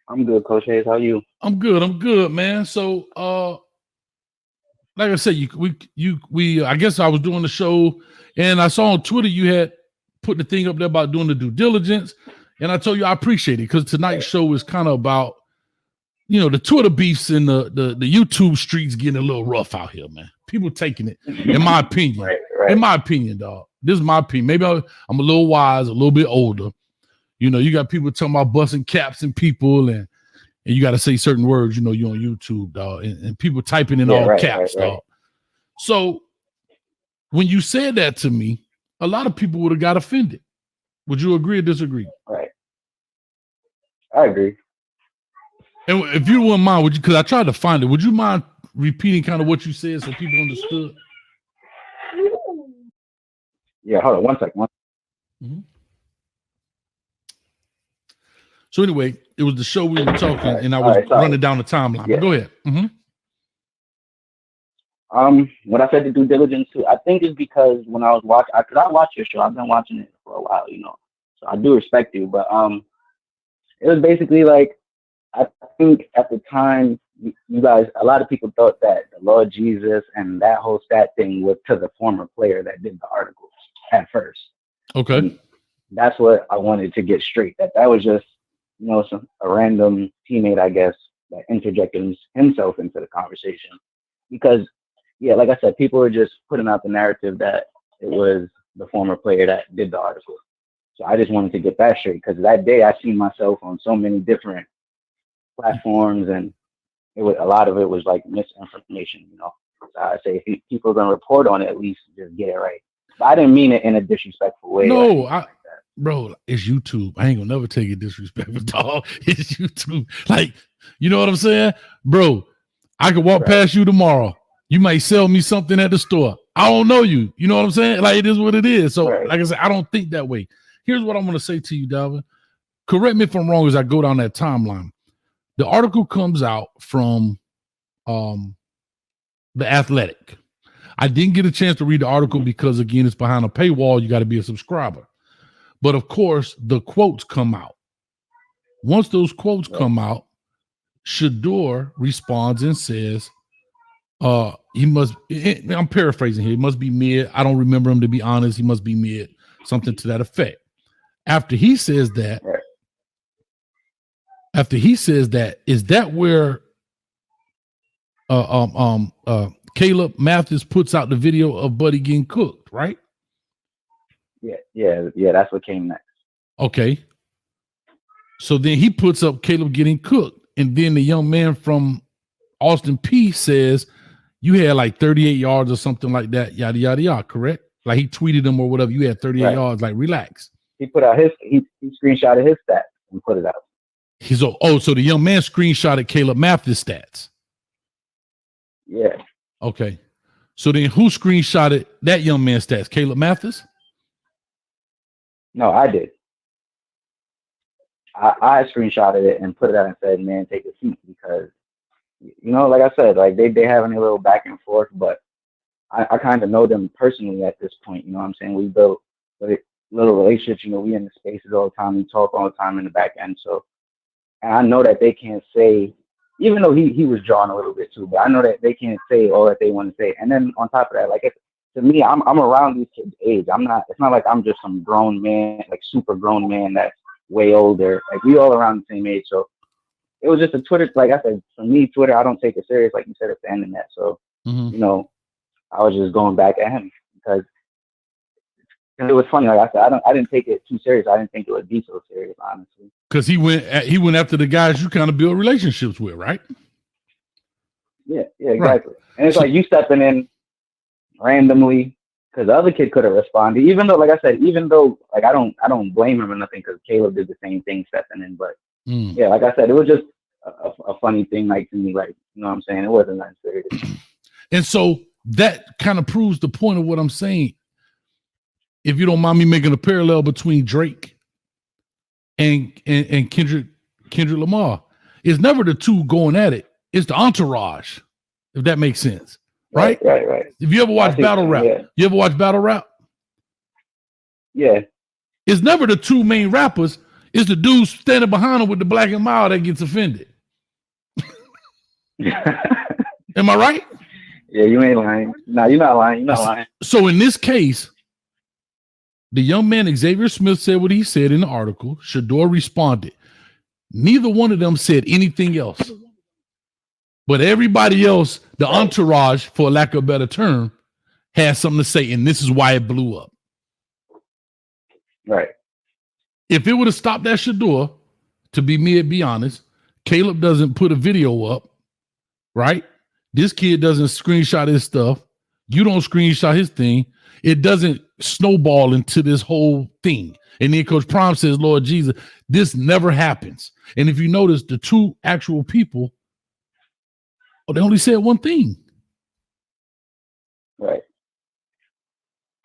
I'm good, Coach Hayes. How are you? I'm good, man. So, like I said, I guess I was doing the show, and I saw on Twitter you had put the thing up there about doing the due diligence, and I told you I appreciate it because tonight's show is kind of about, the Twitter beefs and the YouTube streets getting a little rough out here, man. People taking it, in my opinion. Right. In my opinion, dog. This is my opinion. Maybe I'm a little wise, a little bit older. You got people talking about busting caps and people, and you got to say certain words, you on YouTube, dog, and people typing in all caps, dog. So when you said that to me, a lot of people would have got offended. Would you agree or disagree? Right. I agree. And if you wouldn't mind, because I tried to find it, would you mind repeating kind of what you said so people understood? Yeah, hold on one second. Mm-hmm. So anyway, it was the show we were talking, and I was running down the timeline. Yeah. But go ahead. Mm-hmm. When I said the due diligence too, I think it's because when I was watching, because I watch your show, I've been watching it for a while, so I do respect you. But it was basically like, I think at the time, you guys, a lot of people thought that the Lord Jesus and that whole stat thing was to the former player that did the articles at first. Okay. And that's what I wanted to get straight. That was just, a random teammate, I guess, that interjected himself into the conversation. Because, yeah, like I said, people were just putting out the narrative that it was the former player that did the article. So I just wanted to get that straight, because that day I seen myself on so many different platforms, and a lot of it was like misinformation, So I say if people are going to report on it, at least just get it right. But I didn't mean it in a disrespectful way. No, bro, it's YouTube. I ain't gonna never take it disrespectful, dog. It's YouTube. Like, you know what I'm saying? Bro, I could walk past you tomorrow. You might sell me something at the store. I don't know you. You know what I'm saying? Like, it is what it is. So, like I said, I don't think that way. Here's what I'm going to say to you, Dalvin. Correct me if I'm wrong as I go down that timeline. The article comes out from The Athletic. I didn't get a chance to read the article because, again, it's behind a paywall. You got to be a subscriber. But, of course, the quotes come out. Once those quotes come out, Shador responds and says, he must, I'm paraphrasing here, he must be mid. I don't remember him, to be honest. He must be mid, something to that effect. After he says that, is that where Caleb Mathis puts out the video of Buddy getting cooked, right? Yeah, that's what came next. Okay. So then he puts up Caleb getting cooked, and then the young man from Austin Peay says, you had like 38 yards or something like that, yada, yada, yada, correct? Like he tweeted him or whatever. You had 38 yards, like relax. He put out he screenshotted his stats and put it out. So the young man screenshotted Caleb Mathis' stats. Yeah. Okay. So then who screenshotted that young man's stats? Caleb Mathis? No, I did. I screenshotted it and put it out and said, man, take a seat, because like I said, like they having a little back and forth, but I kind of know them personally at this point. You know what I'm saying? We built little relationships. We in the spaces all the time. We talk all the time in the back end. So, and I know that they can't say, even though he was drawing a little bit too, but I know that they can't say all that they want to say. And then on top of that, like to me, I'm around these kids' age. It's not like I'm just some grown man, like super grown man that's way older. Like we all around the same age. So it was just a Twitter, like I said, for me, Twitter, I don't take it serious, like you said at the end of that. So, I was just going back at him because it was funny. Like I said, I didn't take it too serious. I didn't think it would be so serious, honestly. Because he went after the guys you kind of build relationships with, right? Yeah, exactly. Right. And it's like you stepping in randomly because the other kid could have responded. Even though, like I said, like I don't blame him or nothing, because Caleb did the same thing stepping in. But yeah, like I said, it was just a funny thing, like to me, like you know what I'm saying. It wasn't that serious. And so that kind of proves the point of what I'm saying. If you don't mind me making a parallel between Drake and Kendrick Lamar, it's never the two going at it. It's the entourage, if that makes sense. Right. If you ever watch battle rap, you ever watch battle rap? Yeah. It's never the two main rappers. It's the dude standing behind him with the black and mild that gets offended. Am I right? Yeah, you ain't lying. No, you're not lying. You're not lying. So in this case, the young man Xavier Smith said what he said in the article. Shador responded. Neither one of them said anything else. But everybody else, the entourage, for lack of a better term, had something to say, and this is why it blew up. Right. If it would have stopped at Shador, to be honest, Caleb doesn't put a video up, right? This kid doesn't screenshot his stuff. You don't screenshot his thing. It doesn't snowball into this whole thing. And then Coach Prime says, Lord Jesus, this never happens. And if you notice, the two actual people, they only said one thing. Right.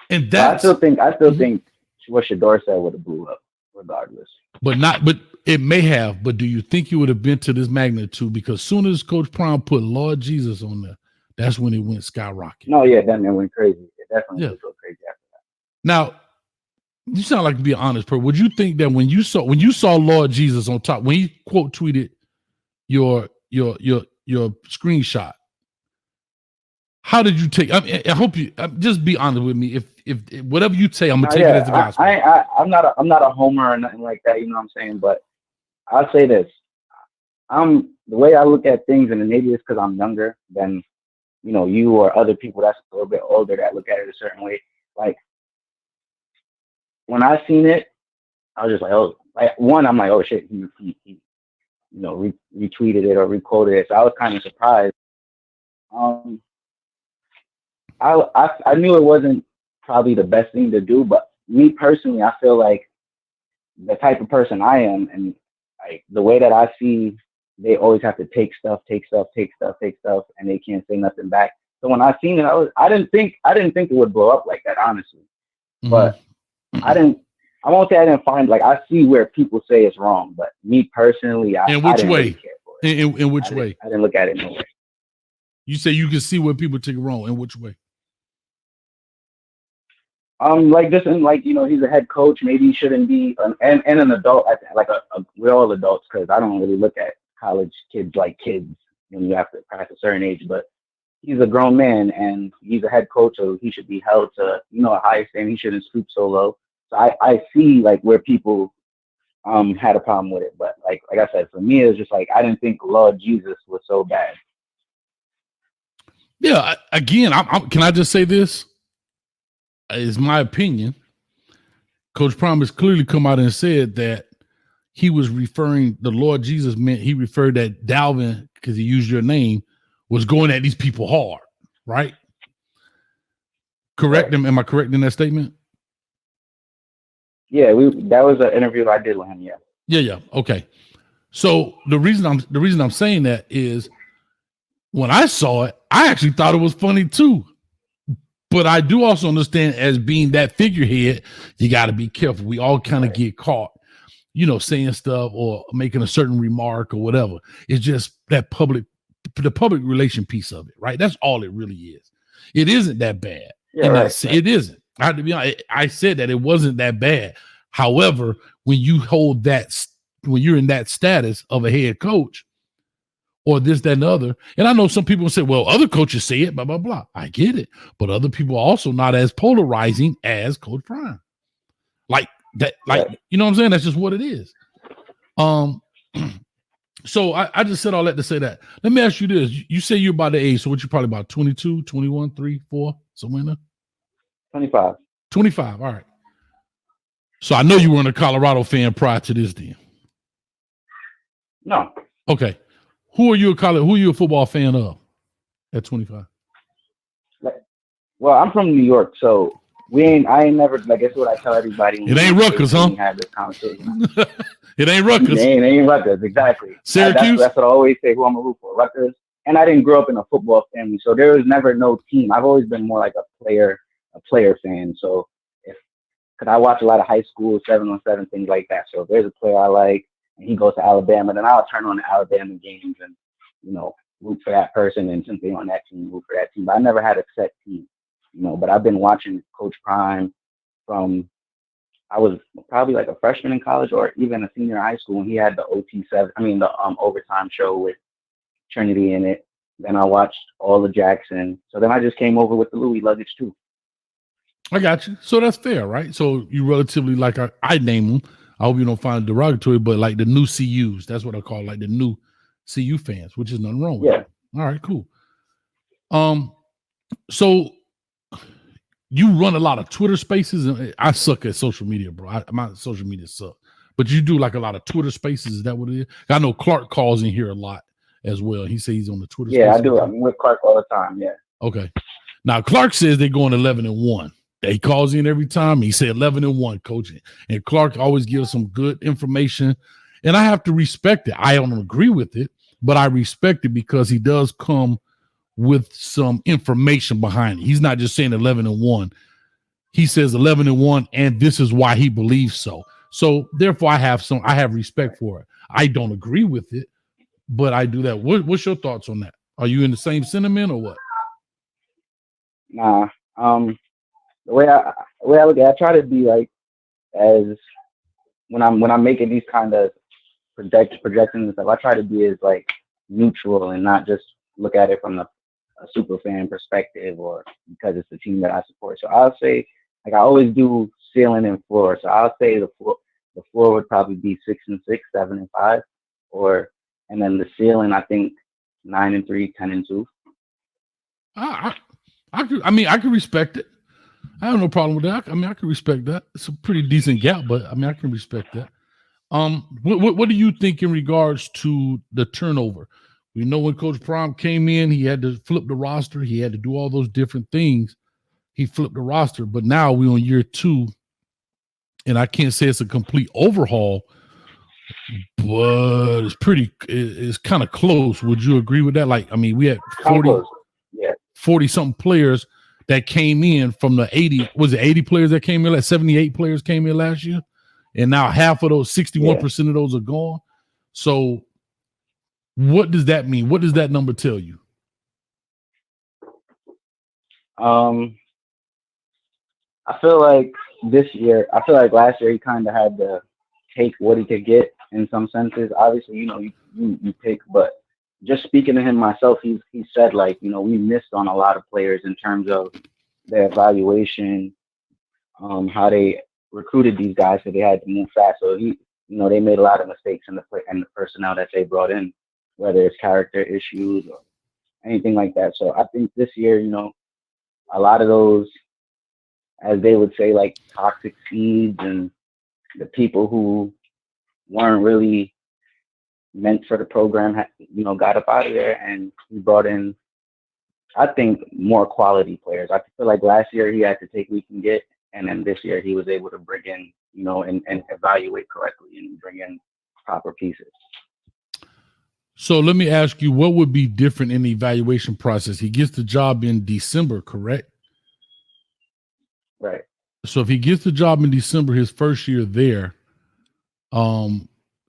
And that's I still think what Shador said would have blew up regardless. But it may have, but do you think it would have been to this magnitude? Because soon as Coach Prime put Lord Jesus on there, that's when it went skyrocket. No, yeah, then it went crazy. It definitely did go crazy after that. Now, you sound like to be an honest person. Would you think that when you saw Lord Jesus on top, when he quote tweeted your screenshot, how did you take? I hope you just be honest with me. If whatever you say, I'm gonna take it as the gospel. I'm not a homer or nothing like that. You know what I'm saying? But I'll say this: the way I look at things, and maybe it's because I'm younger than you or other people that's a little bit older that look at it a certain way. Like when I seen it, I was just like, oh, I'm like, oh shit, he retweeted it or requoted it. So I was kind of surprised. I knew it wasn't probably the best thing to do, but me personally, I feel like the type of person I am, and like the way that I see, they always have to take stuff, and they can't say nothing back. So when I seen it, I didn't think it would blow up like that, honestly. Mm-hmm. But I won't say I didn't find, like, I see where people say it's wrong, but me personally, I didn't really care for it. In which way? I didn't look at it no way. You say you can see where people take it wrong. In which way? Like this, and like he's a head coach. Maybe he shouldn't be, and an adult. Like we're all adults because I don't really look at college kids like kids when you have to pass a certain age. But he's a grown man and he's a head coach, so he should be held to a higher standard. He shouldn't stoop so low. So I see like where people had a problem with it. But like I said, for me, it was just like I didn't think Lord Jesus was so bad. Yeah. Again, can I just say this? Is my opinion. Coach Prime has clearly come out and said that he was referring, the Lord Jesus meant he referred that Dalvin, because he used your name, was going at these people hard, right? Correct him. Am I correct in that statement? Yeah, that was an interview I did with him. Yeah. Yeah. Okay. So the reason I'm saying that is when I saw it, I actually thought it was funny too. But I do also understand, as being that figurehead, you got to be careful. We all kind of get caught, saying stuff or making a certain remark or whatever. It's just that the public relation piece of it, right? That's all it really is. It isn't that bad. Yeah, right. It isn't. I have to be honest. I said that it wasn't that bad. However, when you hold that, when you're in that status of a head coach, or this, that, and the other. And I know some people say, well, other coaches say it, blah, blah, blah. I get it. But other people are also not as polarizing as Coach Prime. Like that, you know what I'm saying? That's just what it is. So I just said all that to say that. Let me ask you this. You say you're about the age, so what, you probably about 22, 21, 3, 4, somewhere in there? 25. 25, all right. So I know you weren't a Colorado fan prior to this then. No. Okay. Who are you a football fan of at 25? Well, I'm from New York, so I ain't never, like, that's what I tell everybody. It ain't Rutgers, huh? Have this conversation. It ain't Rutgers. It ain't Rutgers, exactly. Syracuse? That's what I always say, who I'm a root for, Rutgers. And I didn't grow up in a football family, so there was never no team. I've always been more like a player fan. So because I watch a lot of high school 7-on-7 things like that. So if there's a player I like and he goes to Alabama, then I'll turn on the Alabama games and root for that person, and since they're on that team, root for that team. But I never had a set team, but I've been watching Coach Prime from I was probably like a freshman in college or even a senior in high school when he had the the overtime show with Trinity in it. Then I watched all of Jackson. So then I just came over with the Louis luggage too. I got you. So that's fair, right? So you relatively like I name them. I hope you don't find it derogatory, but like the new CUs, that's what I call like the new CU fans, which is nothing wrong with it. All right, cool. So you run a lot of Twitter spaces, and I suck at social media, bro. My social media suck. But you do like a lot of Twitter spaces. Is that what it is? I know Clark calls in here a lot as well. He says he's on the Twitter. Yeah, I do. I'm with Clark all the time. Yeah. Okay. Now Clark says they're going 11-1. He calls in every time. He said 11-1 coaching, and Clark always gives some good information, and I have to respect it. I don't agree with it, but I respect it because he does come with some information behind it. He's not just saying 11-1. He says 11-1, and this is why he believes so. So therefore, I have respect for it. I don't agree with it, but I do that. What's your thoughts on that? Are you in the same sentiment or what? Nah. The way I look at it, I try to be like as when I'm making these kind of projections and stuff, I try to be as like neutral and not just look at it from a super fan perspective or because it's the team that I support. So I'll say, like I always do, ceiling and floor. So I'll say the floor would probably be 6-6, 7-5, and then the ceiling I think 9-3, 10-2. I can respect it. I have no problem with that. I mean, I can respect that. It's a pretty decent gap, but I mean, I can respect that. What do you think in regards to the turnover? We know when Coach Prime came in, he had to flip the roster. He had to do all those different things. He flipped the roster, but now we're on year 2, and I can't say it's a complete overhaul, but it's kind of close. Would you agree with that? Like, I mean, we had 40 something players that came in from the 80. Was it 80 players that came in? Like 78 players came in last year, and now half of those, 61% of those are gone. So what does that mean? What does that number tell you? I feel like last year he kind of had to take what he could get in some senses. Obviously, you pick, but just speaking to him myself, he said like, we missed on a lot of players in terms of their evaluation, how they recruited these guys, so they had to move fast. So they made a lot of mistakes in the personnel that they brought in, whether it's character issues or anything like that. So I think this year, a lot of those, as they would say, like toxic seeds and the people who weren't really meant for the program, got up out of there, and he brought in, I think, more quality players. I feel like last year he had to take what he can get, and then this year he was able to bring in, and evaluate correctly and bring in proper pieces. So let me ask you, what would be different in the evaluation process? He gets the job in December, correct? Right. So if he gets the job in December, his first year there,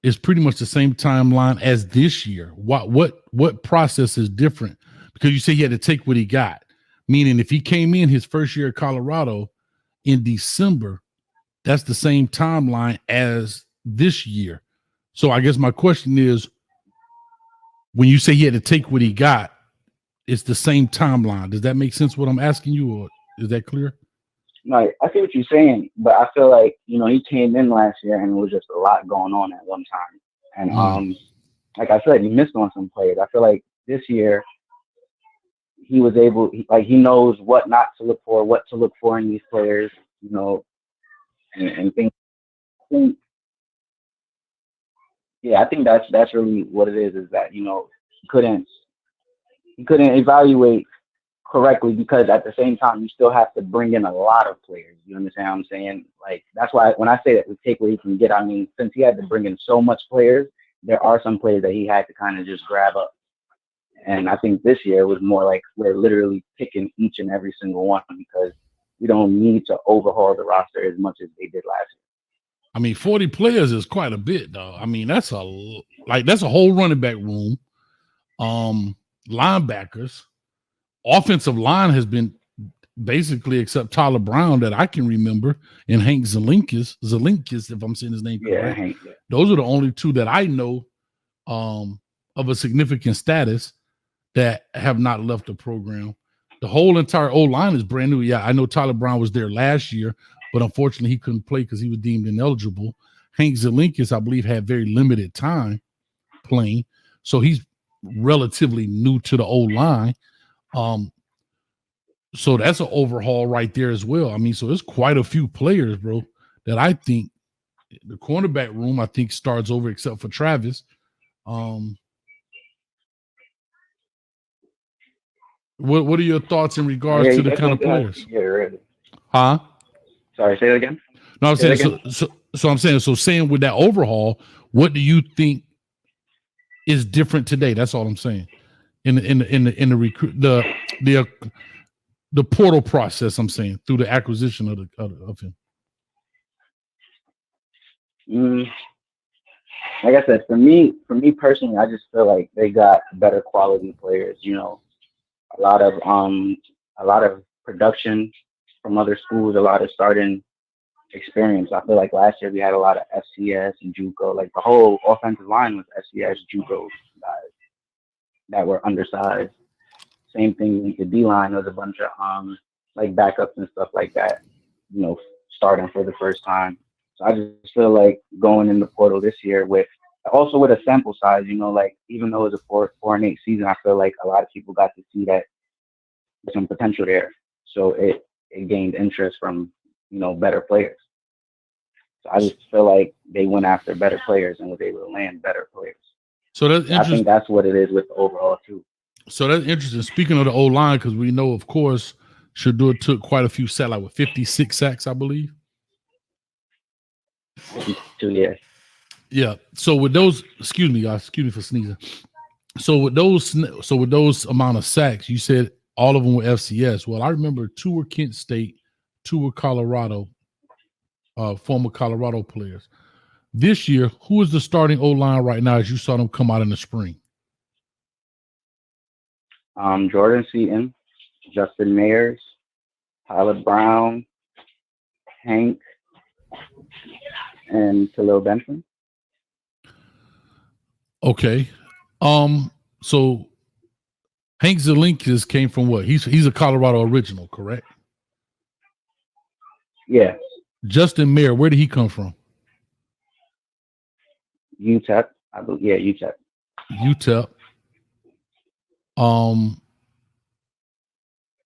is pretty much the same timeline as this year. What process is different? Because you say he had to take what he got. Meaning if he came in his first year at Colorado in December, that's the same timeline as this year. So I guess my question is, when you say he had to take what he got, it's the same timeline. Does that make sense what I'm asking you, or is that clear? No, I see what you're saying, but I feel like, he came in last year and it was just a lot going on at one time. And like I said, he missed on some players. I feel like this year he was able, he knows what not to look for, what to look for in these players, and things. I think that's really what it is that, he couldn't evaluate correctly, because at the same time you still have to bring in a lot of players. You understand what I'm saying? Like, that's why when I say that we take what he can get, I mean, since he had to bring in so much players, there are some players that he had to kind of just grab up. And I think this year was more like we're literally picking each and every single one, because we don't need to overhaul the roster as much as they did last year. I mean, 40 players is quite a bit, though. I mean, that's a whole running back room, linebackers. Offensive line has been basically, except Tyler Brown that I can remember, and Hank Zelinkis, if I'm saying his name correct. Hank, Those are the only two that I know of a significant status that have not left the program. The whole entire O-line is brand new. Yeah, I know Tyler Brown was there last year, but unfortunately he couldn't play because he was deemed ineligible. Hank Zelinkis, I believe, had very limited time playing, so he's relatively new to the O-line. So that's an overhaul right there as well. I mean, so there's quite a few players, bro, that I think the cornerback room, I think, starts over except for Travis. What are your thoughts in regards to the kind of players? Yeah, really. Huh? Sorry, say that again. No, I'm saying so I'm saying with that overhaul, what do you think is different today? That's all I'm saying. In the recruit the portal process, I'm saying, through the acquisition of him. Like I said, for me personally, I just feel like they got better quality players. You know, a lot of production from other schools, a lot of starting experience. I feel like last year we had a lot of FCS and JUCO. Like the whole offensive line was FCS, JUCO guys that were undersized. Same thing with the D line. There was a bunch of like backups and stuff like that. You know, starting for the first time. So I just feel like going in the portal this year with a sample size. You know, like even though it was a 4-8 season, I feel like a lot of people got to see that there's some potential there. So it gained interest from, you know, better players. So I just feel like they went after better players and was able to land better players. So that's interesting. I think that's what it is with the overall too. So that's interesting. Speaking of the O-line, because we know, of course, Shedeur took quite a few sacks, like 56 sacks, I believe. 2 years. Yeah. So with those, excuse me, guys, excuse me for sneezing. So with those amount of sacks, you said all of them were FCS. Well, I remember 2 were Kent State, 2 were Colorado, former Colorado players. This year, who is the starting O-line right now as you saw them come out in the spring? Jordan Seaton, Justin Mayers, Tyler Brown, Hank, and Khalil Benson. Okay. So Hank Zelinkis came from what? He's a Colorado original, correct? Yeah. Justin Mayer, where did he come from? UTEP. I believe, yeah, UTEP. UTEP.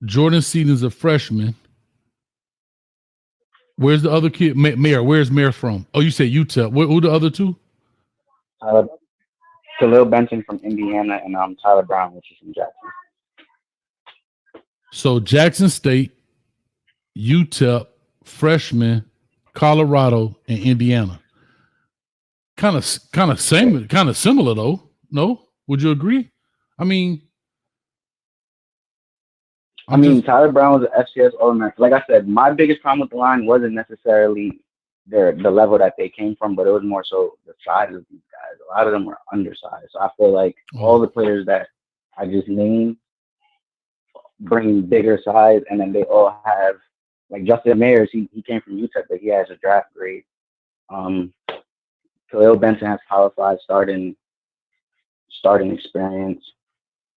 Jordan Seaton's a freshman. Where's the other kid? Mayer. Where's Mayer from? Oh, you said UTEP. Who the other two? Khalil Benson from Indiana and Tyler Brown, which is from Jackson. So Jackson State, UTEP, freshman, Colorado, and Indiana. Kind of similar though. No, would you agree? I mean, Tyler Brown was an FCS All-American. Like I said, my biggest problem with the line wasn't necessarily the level that they came from, but it was more so the size of these guys. A lot of them were undersized. So I feel like all the players that I just named bring bigger size, and then they all have, like Justin Mayers, he came from UTEP, but he has a draft grade. Khalil Benson has Power 5 starting experience.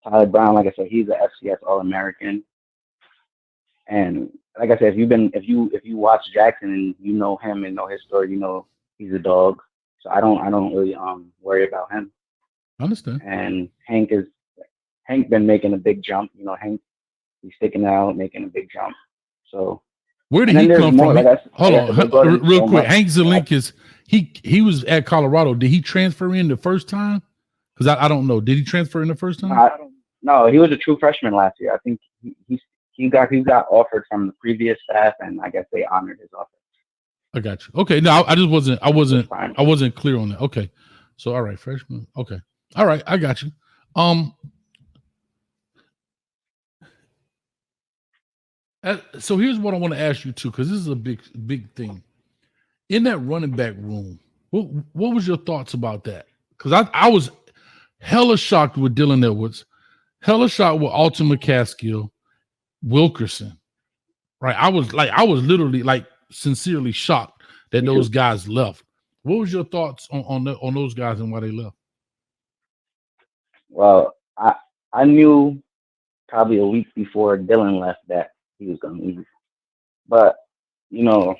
Tyler Brown, like I said, he's an FCS All-American. And like I said, if you watch Jackson and you know him and know his story, you know he's a dog. So I don't really worry about him. I understand. And Hank been making a big jump. You know, he's sticking out, making a big jump. So where did he come from? Hold on, real quick. Much. Hank Zelinkis, he was at Colorado. Did he transfer in the first time? Because I don't know. Did he transfer in the first time? No, he was a true freshman last year. I think he got offered from the previous staff, and I guess they honored his offer. I got you. Okay, no, I wasn't clear on that. Okay, so all right, freshman. Okay, all right, I got you. So here's what I want to ask you too, because this is a big thing. In that running back room, what was your thoughts about that? Because I was hella shocked with Dylan Edwards, hella shocked with Alton McCaskill, Wilkerson. right? I was literally like sincerely shocked that Me those too. guys left. What was your thoughts on those guys and why they left? Well, I knew probably a week before Dylan left that he was gonna leave. But, you know,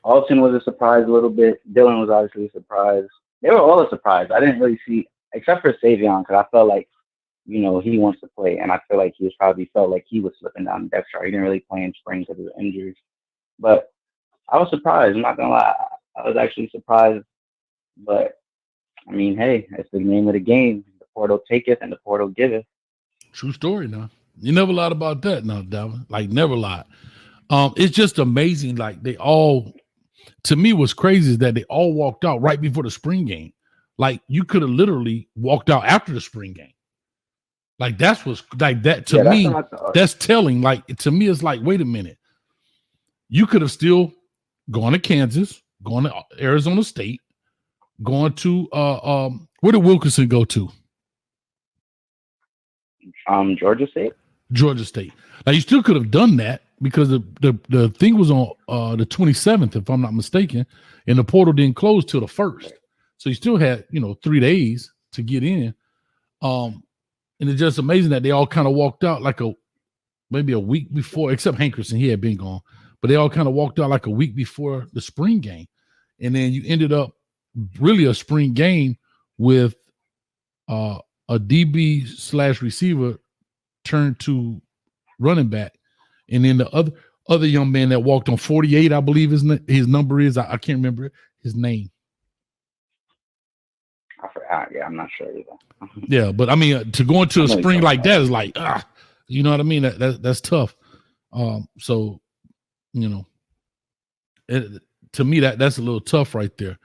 Alton was a surprise a little bit. Dylan was obviously a surprise. They were all a surprise. I didn't really see, except for Savion, because I felt like, he wants to play, and I feel like he was probably felt like he was slipping down the depth chart. He didn't really play in spring because of the injuries. But I was surprised. I'm not gonna lie. I was actually surprised. But I mean, hey, it's the name of the game. The portal taketh and the portal giveth. True story. Now you never lied about that. Now, Dalvin, like never lied. It's just amazing. Like they all, to me, what's crazy is that they all walked out right before the spring game. Like you could have literally walked out after the spring game. Like that's what's like that to Yeah, that's me. what I thought. That's telling. Like to me, it's like, wait a minute. You could have still gone to Kansas, gone to Arizona State, gone to where did Wilkinson go to? Georgia State. Georgia State. Now you still could have done that because the thing was on the 27th, if I'm not mistaken, and the portal didn't close till the 1st. So you still had 3 days to get in. And it's just amazing that they all kind of walked out like maybe a week before, except Hankerson, he had been gone, but they all kind of walked out like a week before the spring game. And then you ended up really a spring game with a DB / receiver turned to running back. And then the other young man that walked on 48, I believe his number is, I can't remember his name. I forgot. Yeah, I'm not sure either. Yeah, but I mean, to go into a spring like that is like, you know what I mean? That's tough. So, to me, that's a little tough right there.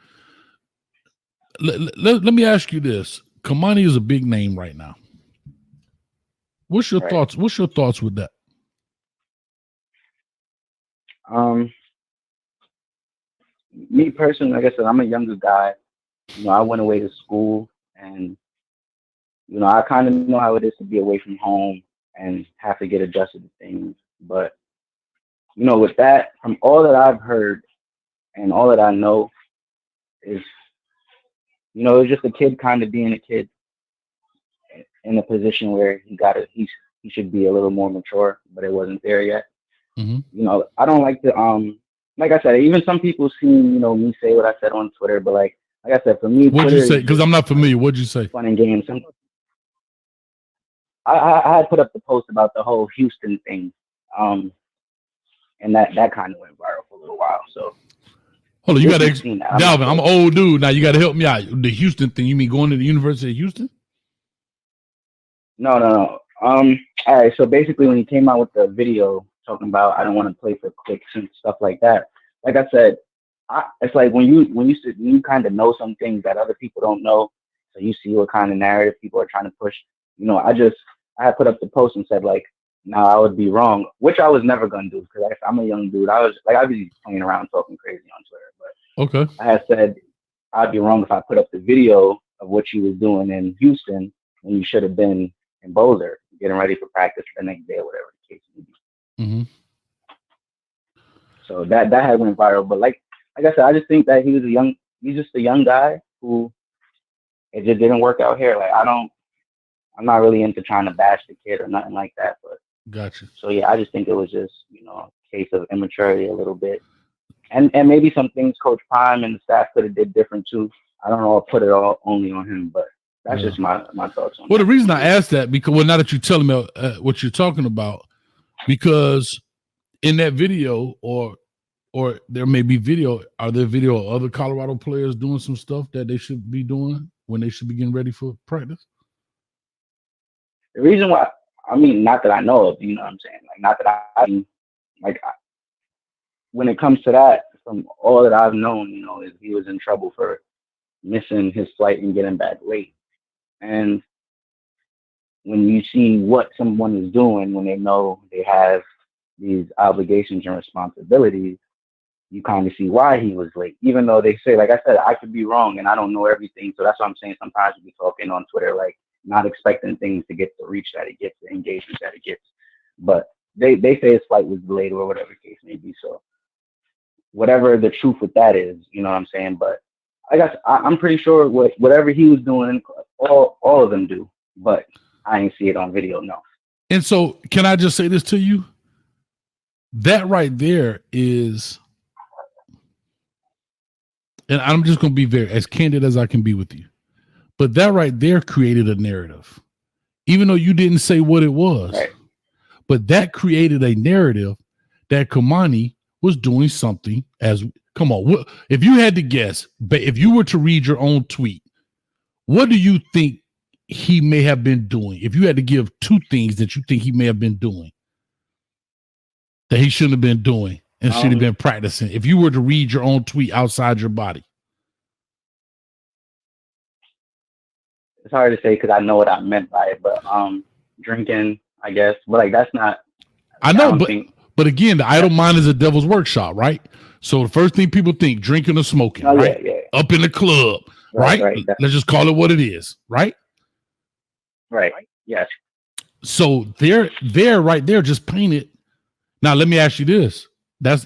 Let me ask you this. Kamani is a big name right now. What's your thoughts? What's your thoughts with that? Me personally, like I said, I'm a younger guy. I went away to school, and I kind of know how it is to be away from home and have to get adjusted to things. But with that, from all that I've heard and all that I know, is it's just a kid kind of being a kid in a position where he should be a little more mature, but it wasn't there yet. Mm-hmm. I don't like to like I said, even some people seen me say what I said on Twitter, but like I said, for me, what'd you say? Because I'm not familiar. What'd you say? Fun and games. I had put up the post about the whole Houston thing, and that kind of went viral for a little while. So hold on, you got to Dalvin. I'm an old dude now. You got to help me out. The Houston thing. You mean going to the University of Houston? No. All right. So basically, when he came out with the video talking about I don't want to play for clicks and stuff like that, like I said, it's like when you kind of know some things that other people don't know, so you see what kind of narrative people are trying to push. I had put up the post and said like, no, I would be wrong, which I was never gonna do because I'm a young dude. I'd be playing around talking crazy on Twitter, but okay, I had said I'd be wrong if I put up the video of what you was doing in Houston when you should have been in Boulder getting ready for practice for the next day or whatever the case may be. Mm-hmm. So that had went viral, but like I said, I just think that he's just a young guy who it just didn't work out here. Like I'm not really into trying to bash the kid or nothing like that. But gotcha. So yeah, I just think it was just a case of immaturity a little bit, and maybe some things Coach Prime and the staff could have did different too. I don't know. I'll put it all only on him, but that's just my thoughts on. Well, the reason I asked that because now that you're telling me what you're talking about, because in that video or there may be video. Are there video of other Colorado players doing some stuff that they should be doing when they should be getting ready for practice? The reason why, not that I know of, you know what I'm saying? Like, not that when it comes to that, from all that I've known, is he was in trouble for missing his flight and getting back late. And when you see what someone is doing, when they know they have these obligations and responsibilities, you kind of see why he was late, even though they say, like I said, I could be wrong and I don't know everything. So that's what I'm saying. Sometimes we be talking on Twitter, like not expecting things to get the reach that it gets, the engagement that it gets. But they say his flight was delayed or whatever the case may be. So whatever the truth with that is, you know what I'm saying? But I guess I'm pretty sure whatever he was doing, all of them do. But I ain't see it on video, no. And so, can I just say this to you? That right there is, and I'm just going to be very as candid as I can be with you, but that right there created a narrative, even though you didn't say what it was. Right. But that created a narrative that Kamani was doing something as, come on, if you had to guess, but if you were to read your own tweet, what do you think he may have been doing? If you had to give two things that you think he may have been doing that he shouldn't have been doing and should have been practicing, if you were to read your own tweet outside your body. It's hard to say because I know what I meant by it, but drinking, I guess. But like that's not. I know, but again, the idle mind is a devil's workshop, right? So the first thing people think, drinking or smoking, right? Yeah. Up in the club, right? Let's just call it what it is, right? Right. Yes. So they're right there, just painted. Now let me ask you this: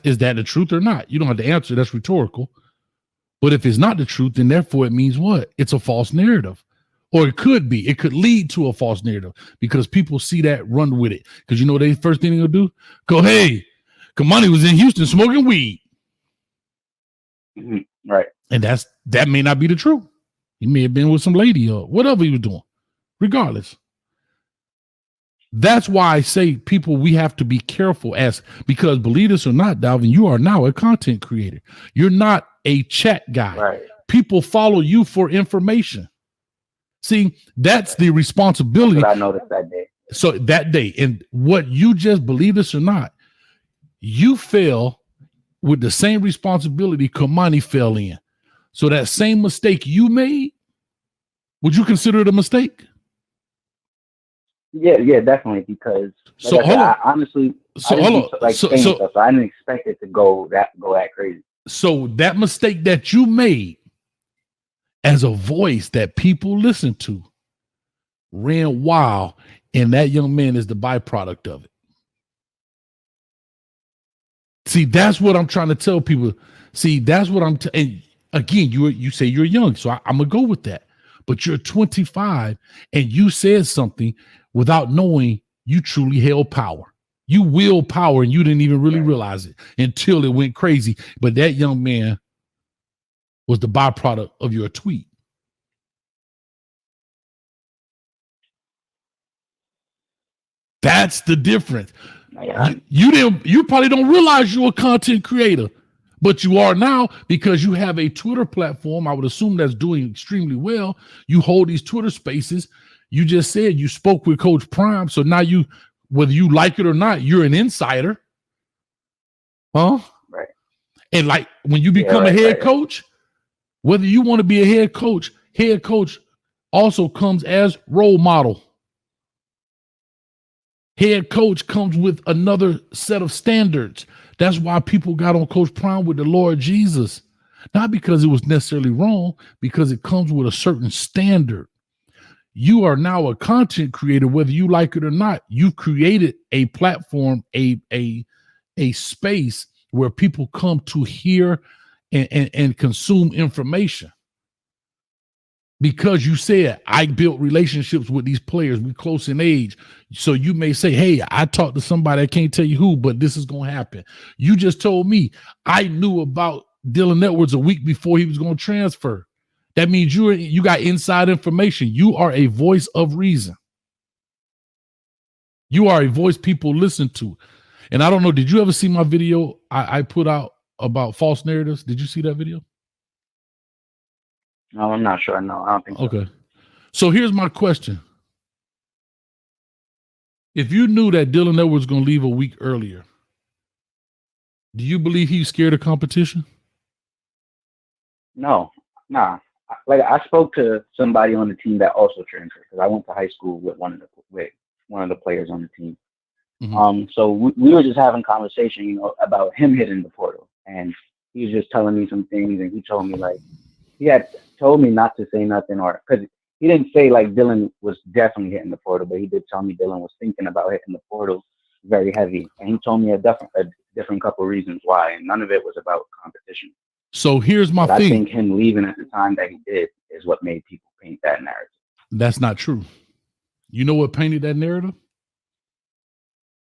is that the truth or not? You don't have to answer. That's rhetorical. But if it's not the truth, then therefore it means what? It's a false narrative. Or it could be. It could lead to a false narrative because people see that, run with it. Because you know the first thing they'll do? Go, hey, Kamani was in Houston smoking weed. Mm-hmm. Right. And that may not be the truth. He may have been with some lady or whatever he was doing. Regardless. That's why I say people, we have to be careful because believe this or not, Dalvin, you are now a content creator. You're not a chat guy. Right. People follow you for information. See, that's the responsibility. That's what I noticed that day. So that day, and what you just believe this or not, you fell with the same responsibility Kamani fell in. So that same mistake you made, would you consider it a mistake? Yeah, definitely. Because I honestly, so I didn't expect it to go that crazy. So that mistake that you made as a voice that people listen to ran wild, and that young man is the byproduct of it. See, that's what I'm trying to tell people. See, that's what and again, you say you're young, so I'm gonna go with that. But you're 25 and you said something without knowing you truly held power. You willed power and you didn't even really realize it until it went crazy. But that young man was the byproduct of your tweet. That's the difference. You probably don't realize you're a content creator, but you are now because you have a Twitter platform. I would assume that's doing extremely well. You hold these Twitter spaces. You just said you spoke with Coach Prime. So now whether you like it or not, you're an insider. Huh? Right. And like when you become a head coach, whether you want to be a head coach also comes as role model. Head coach comes with another set of standards. That's why people got on Coach Prime with the Lord Jesus. Not because it was necessarily wrong, because it comes with a certain standard. You are now a content creator, whether you like it or not. You've created a platform, a space where people come to hear and consume information. Because you said, I built relationships with these players. We're close in age. So you may say, hey, I talked to somebody, I can't tell you who, but this is going to happen. You just told me I knew about Dylan Edwards a week before he was going to transfer. That means you got inside information. You are a voice of reason. You are a voice people listen to. And I don't know, did you ever see my video I put out about false narratives? Did you see that video? No, I'm not sure. No, I don't think so. Okay. So here's my question. If you knew that Dylan Edwards was going to leave a week earlier, do you believe he's scared of competition? No, nah. Like I spoke to somebody on the team that also transferred because I went to high school with one of the players on the team. Mm-hmm. So we were just having conversation, about him hitting the portal, and he was just telling me some things, and he told me he had told me not to say nothing, or because he didn't say Dylan was definitely hitting the portal, but he did tell me Dylan was thinking about hitting the portal, very heavy, and he told me a different couple of reasons why, and none of it was about competition. So here's my But thing. I think him leaving at the time that he did is what made people paint that narrative. That's not true. You know what painted that narrative?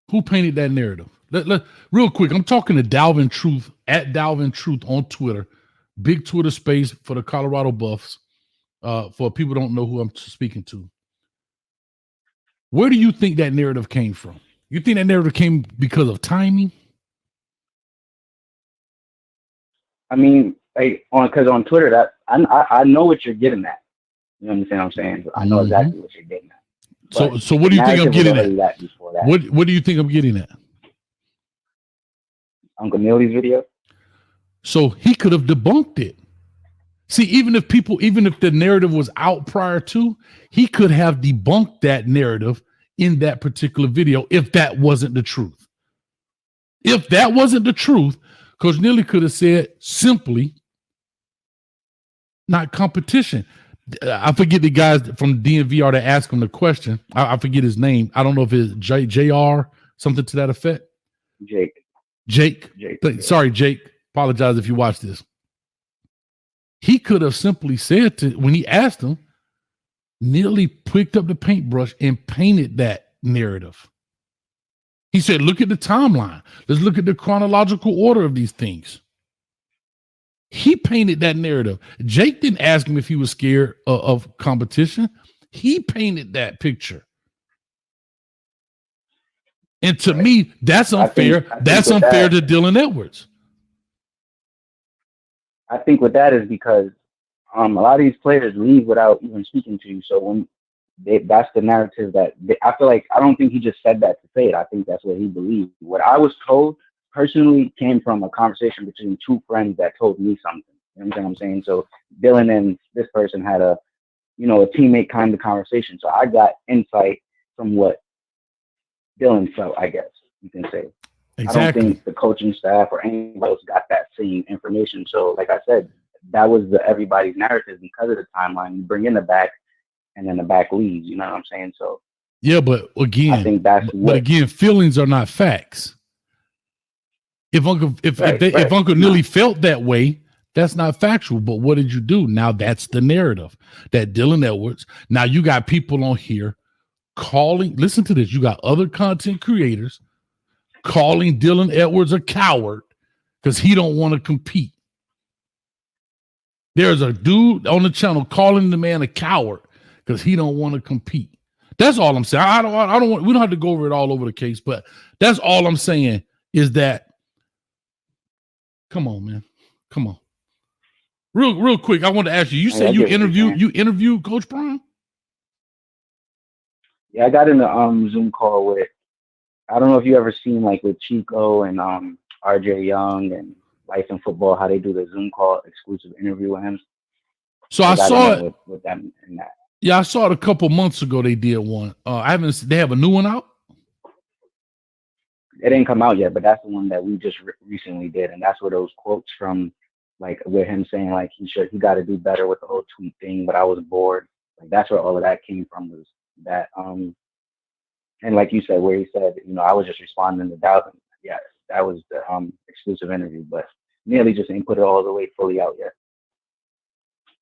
Who painted that narrative? Real quick, I'm talking to Dalvin Truth at Dalvin Truth on Twitter, big Twitter space for the Colorado Buffs. For people who don't know who I'm speaking to. Where do you think that narrative came from? You think that narrative came because of timing? I mean, because on Twitter, that I know what you're getting at. You know what I'm saying? I know exactly what you're getting at. But So what do you think I'm getting at? That before that. What do you think I'm getting at? Uncle Neely's video. So he could have debunked it. See, even if the narrative was out prior to, he could have debunked that narrative in that particular video if that wasn't the truth. If that wasn't the truth, Coach Neely could have said simply, not competition. I forget the guys from DNVR to ask him the question. I forget his name. I don't know if it's JR, something to that effect. Jake. Sorry, Jake. Apologize if you watch this. He could have simply said when he asked him, Neely picked up the paintbrush and painted that narrative. He said, look at the timeline. Let's look at the chronological order of these things. He painted that narrative. Jake didn't ask him if he was scared of competition. He painted that picture. And to me, that's unfair. That's unfair to Dylan Edwards. I think with that is because a lot of these players leave without even speaking to you. So that's the narrative I feel like, I don't think he just said that to say it. I think that's what he believed. What I was told personally came from a conversation between two friends that told me something. You know what I'm saying? So Dylan and this person had a teammate kind of conversation. So I got insight from what Dylan felt, I guess you can say. Exactly. I don't think the coaching staff or anybody else got that same information. So, like I said, that was everybody's narrative because of the timeline. You bring in the back, and then the back leaves. You know what I'm saying? So, yeah, but again, I think again, feelings are not facts. If Uncle Neely felt that way, that's not factual. But what did you do? Now that's the narrative that Dylan Edwards. Now you got people on here calling. Listen to this. You got other content creators calling Dylan Edwards a coward because he don't want to compete. There's a dude on the channel calling the man a coward because he don't want to compete. That's all I'm saying. I don't want. We don't have to go over it all over the case, but that's all I'm saying is that. Come on, man. Come on. Real quick. I want to ask you. You said you interviewed Coach Prime? Yeah, I got in the Zoom call with. I don't know if you ever seen like with Chico and RJ Young and Life in Football, how they do the Zoom call exclusive interview with him. So I saw it with them in that. Yeah, I saw it a couple months ago. They did one. They have a new one out. It didn't come out yet, but that's the one that we just recently did, and that's where those quotes from, like with him saying like he got to do better with the whole tweet thing. But I was bored. Like that's where all of that came from. Was that and like you said, where he said, I was just responding to Dalvin. Yeah, that was the exclusive interview, but Neely just ain't put it all the way fully out yet.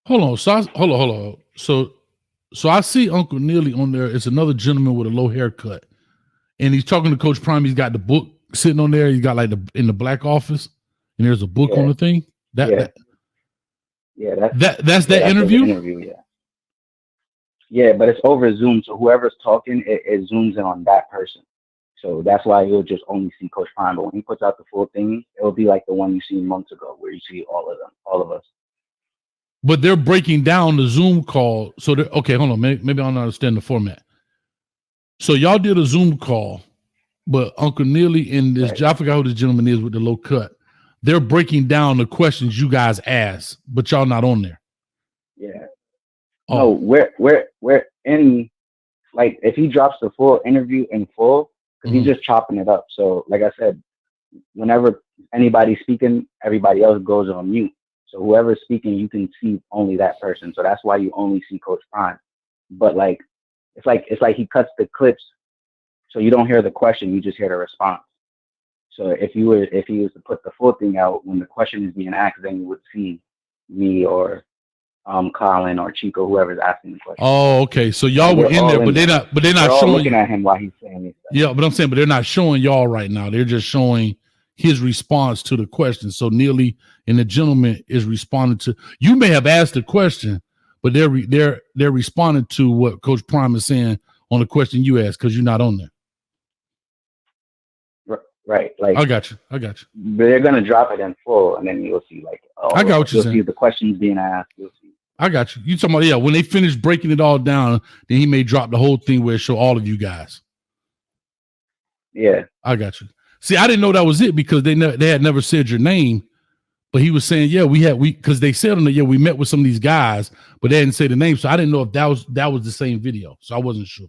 Hold on. Hold on. So I see Uncle Neely on there. It's another gentleman with a low haircut, and he's talking to Coach Prime. He's got the book sitting on there. He's got like in the black office, and there's a book on the thing. That's that interview. Yeah, but it's over Zoom, so whoever's talking, it zooms in on that person. So that's why you'll just only see Coach Prime. But when he puts out the full thing, it'll be like the one you seen months ago, where you see all of us. But they're breaking down the Zoom call. So okay, hold on. Maybe I don't understand the format. So y'all did a Zoom call, but Uncle Neely and this, I forgot who this gentleman is with the low cut. They're breaking down the questions you guys asked, but y'all not on there. Yeah. Oh. No, we're in, like, if he drops the full interview in full, because he's just chopping it up. So, like I said, whenever anybody's speaking, everybody else goes on mute. So whoever's speaking, you can see only that person. So that's why you only see Coach Prime. But like, it's like he cuts the clips So you don't hear the question, you just hear the response. So if he was to put the full thing out when the question is being asked, then you would see me or Colin or Chico, whoever's asking the question. Oh, okay. So y'all were in there, but they're not We're all showing looking you. at him while he's saying this stuff. Yeah, but I'm saying, but they're not showing y'all right now. They're just showing his response to the question. So Neely and the gentleman is responding to. You may have asked the question, but they're responding to what Coach Prime is saying on the question you asked because you're not on there. Right. Like I got you. They're gonna drop it in full, and then you'll see I got what you're saying. See the questions being asked. You'll see. I got you. You talking about when they finish breaking it all down, then he may drop the whole thing where it show all of you guys. Yeah, I got you. See, I didn't know that was it because they had never said your name, but he was saying, because they said on the we met with some of these guys, but they didn't say the name, so I didn't know if that was the same video, so I wasn't sure.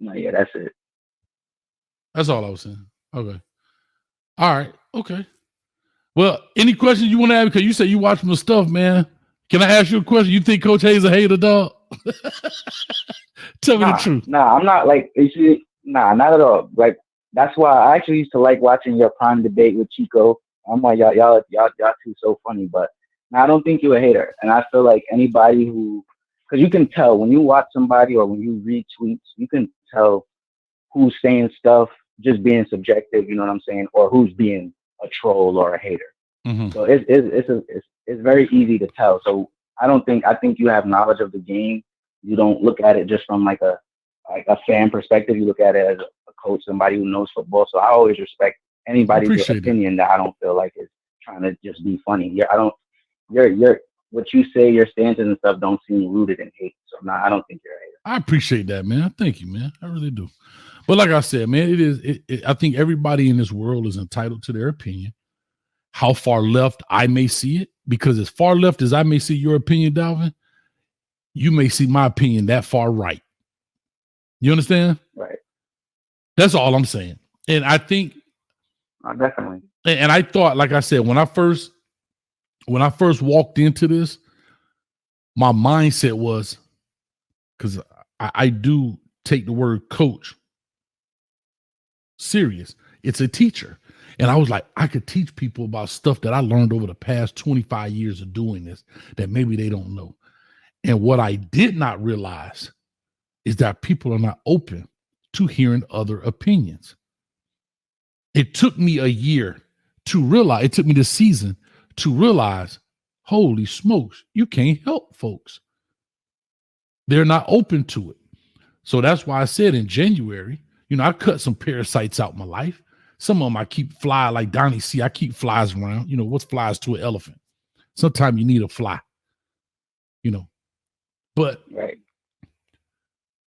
No, yeah, that's it. That's all I was saying. Okay. All right. Okay. Well, any questions you want to ask? Because you said you watch my stuff, man. Can I ask you a question? You think Coach Hayes a hater, dog? Tell me the truth. Nah, I'm not not at all. Like that's why I actually used to like watching your prime debate with Chico. I'm like y'all two so funny, but I don't think you're a hater. And I feel like anybody because you can tell when you watch somebody or when you read tweets, you can tell who's saying stuff just being subjective, you know what I'm saying, or who's being a troll or a hater. Mm-hmm. So it's very easy to tell. So I think you have knowledge of the game. You don't look at it just from like a fan perspective. You look at it as a coach, somebody who knows football. So I always respect anybody's opinion that I don't feel like is trying to just be funny. You're what you say, your stances and stuff don't seem rooted in hate. So I don't think you're a hater. I appreciate that, man. Thank you, man. I really do. But like I said, man, I think everybody in this world is entitled to their opinion. How far left I may see it, because as far left as I may see your opinion, Dalvin, you may see my opinion that far right. You understand? Right. That's all I'm saying. And I think definitely. And I thought, like I said, when I first walked into this, my mindset was, because I do take the word coach serious. It's a teacher. And I was like, I could teach people about stuff that I learned over the past 25 years of doing this that maybe they don't know. And what I did not realize is that people are not open to hearing other opinions. It took me a year to realize, it took me this season to realize, holy smokes, you can't help folks. They're not open to it. So that's why I said in January, I cut some parasites out my life. Some of them I keep fly like Donnie C. I keep flies around. What's flies to an elephant? Sometimes you need a fly, But right.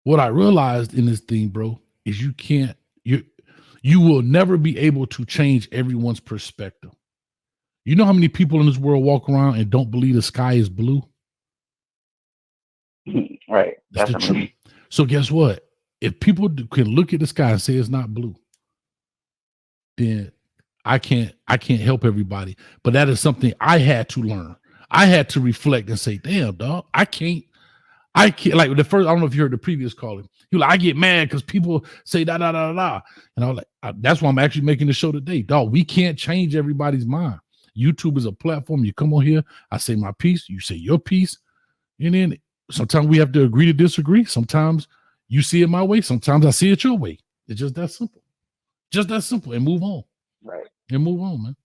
What I realized in this thing, bro, is you will never be able to change everyone's perspective. You know how many people in this world walk around and don't believe the sky is blue? Right. That's the truth. So guess what? If people can look at the sky and say it's not blue, then I can't help everybody. But that is something I had to learn. I had to reflect and say, damn, dog, I can't like the first, I don't know if you heard the previous caller. He was like, I get mad because people say da da da da. And I was like, that's why I'm actually making the show today. Dog, we can't change everybody's mind. YouTube is a platform. You come on here, I say my piece, you say your piece. And then sometimes we have to agree to disagree. Sometimes you see it my way, sometimes I see it your way. It's just that simple. Just that simple, and move on. Right. And move on, man.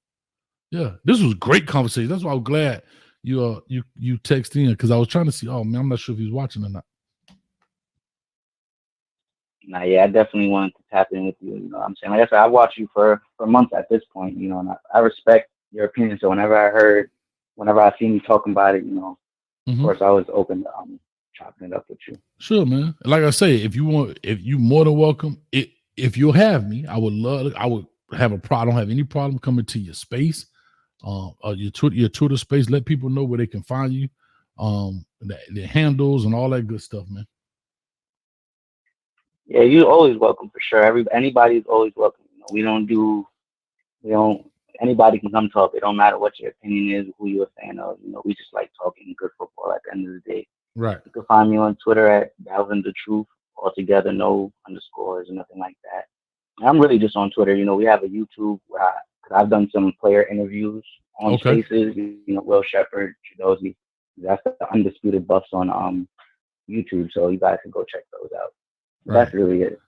Yeah, this was a great conversation. That's why I'm glad you text in, because I was trying to see. Oh man, I'm not sure if he's watching or not. Nah, yeah, I definitely wanted to tap in with you. You know what I'm saying? Like I said, I watched you for months at this point, and I respect your opinion. So whenever I seen you talking about it, of course I was open to chopping it up with you. Sure, man. Like I say, if you more than welcome. If you'll have me, I would have a problem. I don't have any problem coming to your space, your Twitter space. Let people know where they can find you, the handles and all that good stuff, man. Yeah, you're always welcome for sure. Anybody's always welcome. Anybody can come talk. It don't matter what your opinion is, who you're a fan of. We just like talking good football at the end of the day. Right. You can find me on Twitter at Dalvin Truth, altogether, no underscores or nothing like that. I'm really just on Twitter. We have a YouTube where cause I've done some player interviews on Okay. Spaces. Will Shepard, Chidozi. That's the undisputed buffs on YouTube. So you guys can go check those out. But Right. that's really it.